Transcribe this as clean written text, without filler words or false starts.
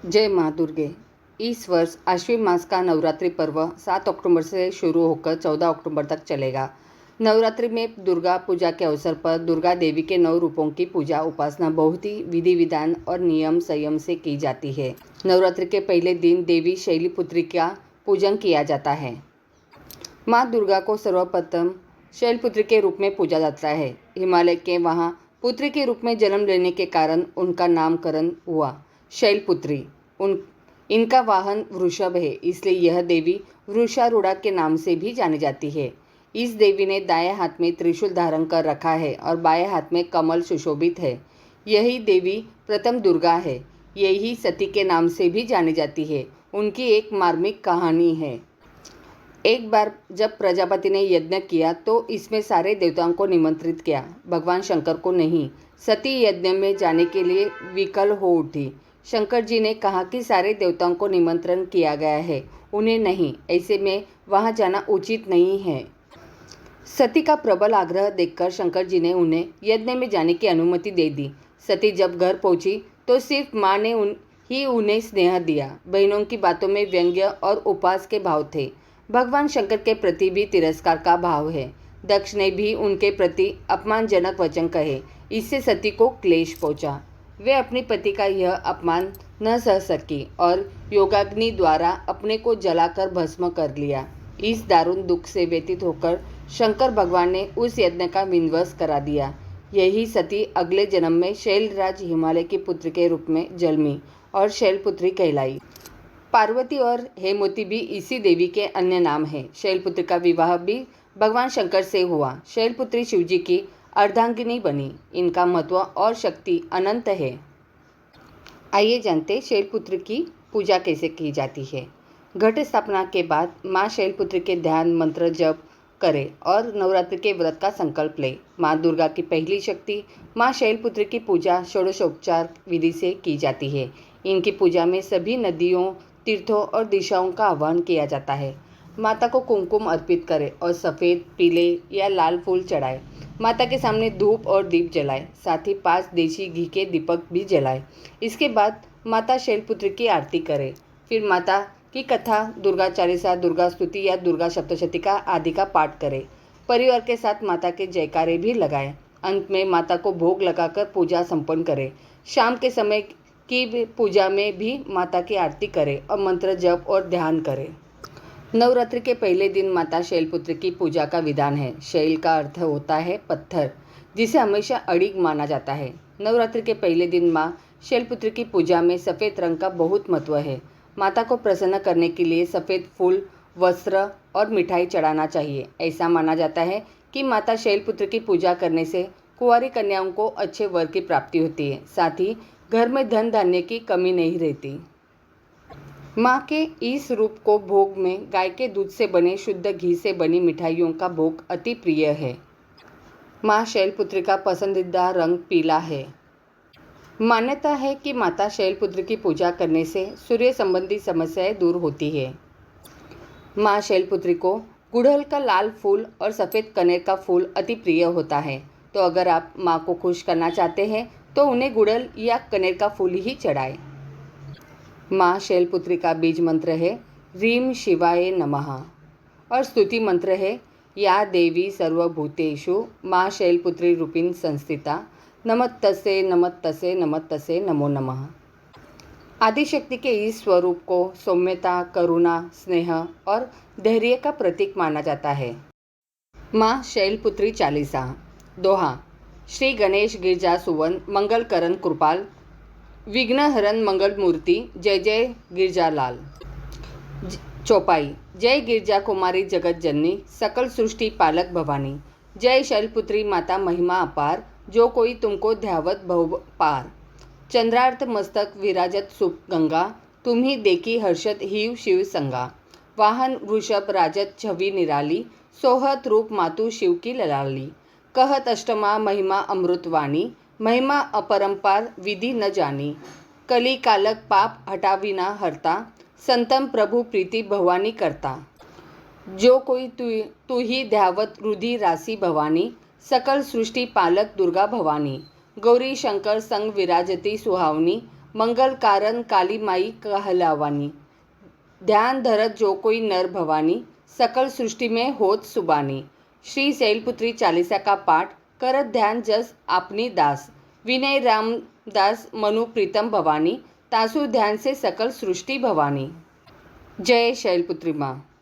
जय माँ दुर्गे। इस वर्ष आश्विन मास का नवरात्रि पर्व 7 अक्टूबर से शुरू होकर 14 अक्टूबर तक चलेगा। नवरात्रि में दुर्गा पूजा के अवसर पर दुर्गा देवी के 9 रूपों की पूजा उपासना बहुत ही विधि विधान और नियम संयम से की जाती है। नवरात्रि के पहले दिन देवी शैलपुत्री का पूजन किया जाता है। माँ दुर्गा को सर्वप्रथम शैलपुत्री के रूप में पूजा जाता है। हिमालय के वहाँ पुत्री के रूप में जन्म लेने के कारण उनका नामकरण हुआ शैलपुत्री। इनका वाहन वृषभ है, इसलिए यह देवी वृषारूढ़ा के नाम से भी जानी जाती है। इस देवी ने दाएं हाथ में त्रिशूल धारण कर रखा है और बाएं हाथ में कमल सुशोभित है। यही देवी प्रथम दुर्गा है। यही सती के नाम से भी जानी जाती है। उनकी एक मार्मिक कहानी है। एक बार जब प्रजापति ने यज्ञ किया तो इसमें सारे देवताओं को निमंत्रित किया, भगवान शंकर को नहीं। सती यज्ञ में जाने के लिए विकल हो उठी। शंकर जी ने कहा कि सारे देवताओं को निमंत्रण किया गया है, उन्हें नहीं, ऐसे में वहां जाना उचित नहीं है। सती का प्रबल आग्रह देखकर शंकर जी ने उन्हें यज्ञ में जाने की अनुमति दे दी। सती जब घर पहुंची तो सिर्फ माँ ने ही उन्हें स्नेह दिया। बहनों की बातों में व्यंग्य और उपहास के भाव थे। भगवान शंकर के प्रति भी तिरस्कार का भाव है। दक्ष ने भी उनके प्रति अपमानजनक वचन कहे। इससे सती को क्लेश पहुंचा। वे अपने पति का यह अपमान न सह सकी और योगाग्नि द्वारा अपने को जलाकर भस्म कर लिया। इस दारुण दुख से व्यतीत होकर शंकर भगवान ने उस यज्ञ का विध्वंस करा दिया। यही सती अगले जन्म में शैलराज हिमालय की पुत्र के रूप में जन्मी और शैलपुत्री कहलाई। पार्वती और हेमवती भी इसी देवी के अन्य नाम हैं। शैलपुत्री का विवाह भी भगवान शंकर से हुआ। शैलपुत्री शिवजी की अर्धांगिनी बनी। इनका महत्व और शक्ति अनंत है। आइए जानते शैलपुत्री की पूजा कैसे की जाती है। घट स्थापना के बाद माँ शैलपुत्री के ध्यान मंत्र जप करें और नवरात्रि के व्रत का संकल्प लें। माँ दुर्गा की पहली शक्ति माँ शैलपुत्री की पूजा षोडशोपचार विधि से की जाती है। इनकी पूजा में सभी नदियों, तीर्थों और दिशाओं का आह्वान किया जाता है। माता को कुमकुम अर्पित करें और सफ़ेद, पीले या लाल फूल चढ़ाएं। माता के सामने धूप और दीप जलाएं, साथ ही 5 देशी घी के दीपक भी जलाएं। इसके बाद माता शैलपुत्री की आरती करें। फिर माता की कथा, दुर्गा चालीसा, दुर्गा स्तुति या दुर्गा सप्तशती का आदि का पाठ करें। परिवार के साथ माता के जयकारे भी लगाएं। अंत में माता को भोग लगाकर पूजा संपन्न करें। शाम के समय की पूजा में भी माता की आरती करें और मंत्र जप और ध्यान करें। नवरात्रि के पहले दिन माता शैलपुत्री की पूजा का विधान है। शैल का अर्थ होता है पत्थर, जिसे हमेशा अड़िग माना जाता है। नवरात्रि के पहले दिन माँ शैलपुत्री की पूजा में सफ़ेद रंग का बहुत महत्व है। माता को प्रसन्न करने के लिए सफ़ेद फूल, वस्त्र और मिठाई चढ़ाना चाहिए। ऐसा माना जाता है कि माता शैलपुत्री की पूजा करने से कुंवारी कन्याओं को अच्छे वर की प्राप्ति होती है। साथ ही घर में धन धान्य की कमी नहीं रहती। माँ के इस रूप को भोग में गाय के दूध से बने शुद्ध घी से बनी मिठाइयों का भोग अति प्रिय है। माँ शैलपुत्री का पसंदीदा रंग पीला है। मान्यता है कि माता शैलपुत्री की पूजा करने से सूर्य संबंधी समस्याएं दूर होती है। माँ शैलपुत्री को गुड़हल का लाल फूल और सफ़ेद कनेर का फूल अति प्रिय होता है। तो अगर आप माँ को खुश करना चाहते हैं तो उन्हें गुड़हल या कनेर का फूल ही चढ़ाएं। माँ शैलपुत्री का बीज मंत्र है ह्रीं शिवाय नमः और स्तुति मंत्र है या देवी सर्वभूतेषु माँ शैलपुत्री रूपिण संस्थिता नमस्तस्यै नमस्तस्यै नमस्तस्यै नमो नमः। आदिशक्ति के इस स्वरूप को सौम्यता, करुणा, स्नेह और धैर्य का प्रतीक माना जाता है। माँ शैलपुत्री चालीसा। दोहा। श्री गणेश गिरजा सुवन मंगल करण कृपाल, विघ्न हरण मंगल मूर्ति, जय जय गिरजालाल। चौपाई। जय गिरजा कुमारी जगत जननी, सकल सृष्टि पालक भवानी। जय शैलपुत्री माता महिमा अपार, जो कोई तुमको ध्यावत भव पार। चंद्रार्थ मस्तक विराजत सुप गंगा, तुम्ही देखी हर्षत हिव शिव संगा। वाहन वृषभ राजत छवि निराली, सोहत रूप मातु शिव की ललाली। कहत अष्टमा महिमा अमृतवाणी, महिमा अपरंपार विधि न जानी। कली कालक पाप हटाविना हरता, संतम प्रभु प्रीति भवानी करता। जो कोई तू ही ध्यावत रुधि राशि भवानी, सकल सृष्टि पालक दुर्गा भवानी। गौरी शंकर संग विराजती सुहावनी, मंगल कारण काली माई कहलावानी। ध्यान धरत जो कोई नर भवानी, सकल सृष्टि में होत सुबानी। श्री शैलपुत्री चालीसा का पाठ करत ध्यान जस आपनी दास। विनय रामदास मनु प्रीतम भवानी, तासु ध्यान से सकल सृष्टि भवानी। जय शैलपुत्री माँ।